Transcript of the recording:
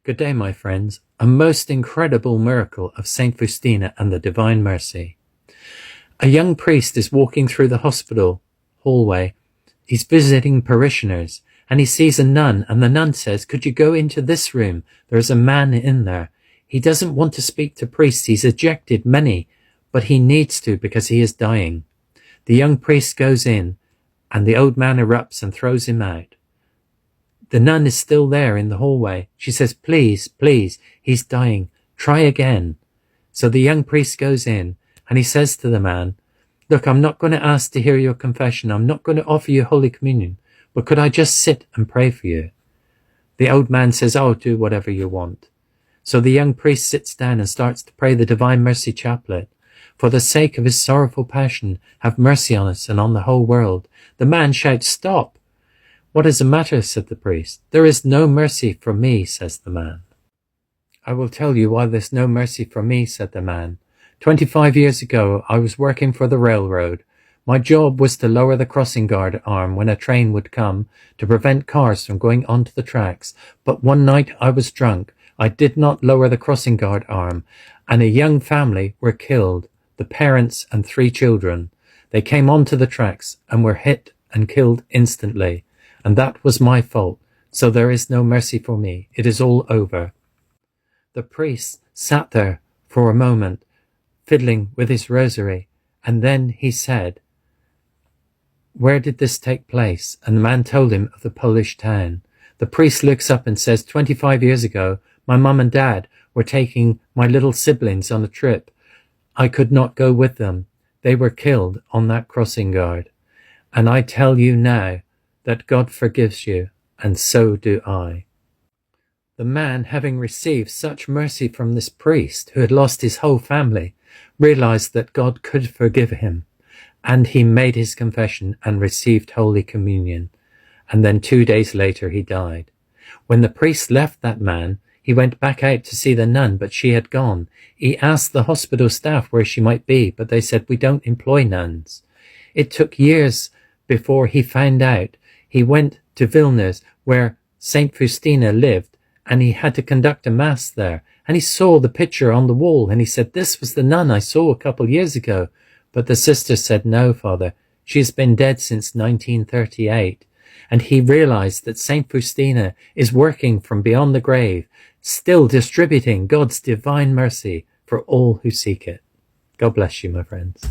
Good day, my friends. A most incredible miracle of Saint Faustina and the Divine Mercy. A young priest is walking through the hospital hallway. He's visiting parishioners, and he sees a nun, and the nun says, "Could you go into this room? There's a man in there. He doesn't want to speak to priests. He's ejected many, but he needs to because he is dying." The young priest goes in, and the old man erupts and throws him out. The nun is still there in the hallway. She says, "Please, please, he's dying. Try again." So the young priest goes in, and he says to the man, "Look, I'm not going to ask to hear your confession. I'm not going to offer you Holy Communion, but could I just sit and pray for you?" The old man says, "Oh, do whatever you want." So the young priest sits down and starts to pray the Divine Mercy Chaplet. "For the sake of his sorrowful passion, have mercy on us and on the whole world." The man shouts, "Stop! What is the matter?" said the priest. "There is no mercy for me," says the man. "I will tell you why there's no mercy for me," said the man. 25 years ago, I was working for the railroad. My job was to lower the crossing guard arm when a train would come to prevent cars from going onto the tracks. But one night I was drunk. I did not lower the crossing guard arm, and a young family were killed, the parents and 3 children. They came onto the tracks and were hit and killed instantly. And that was my fault, so there is no mercy for me. It is all over. The priest sat there for a moment, fiddling with his rosary, and then he said, "Where did this take place?" And the man told him of the Polish town. The priest looks up and says, 25 years ago, my mum and dad were taking my little siblings on a trip. I could not go with them. They were killed on that crossing guard. And I tell you now, that God forgives you, and so do I." The man, having received such mercy from this priest who had lost his whole family, realized that God could forgive him, and he made his confession and received Holy Communion. And then 2 days later he died. When the priest left that man, he went back out to see the nun, but she had gone. He asked the hospital staff where she might be, but they said, "We don't employ nuns." It took years before he found out. He went to Vilnius, where Saint Faustina lived, and he had to conduct a mass there. And he saw the picture on the wall, and he said, "This was the nun I saw a couple years ago." But the sister said, "No, Father, she has been dead since 1938. And he realized that Saint Faustina is working from beyond the grave, still distributing God's divine mercy for all who seek it. God bless you, my friends.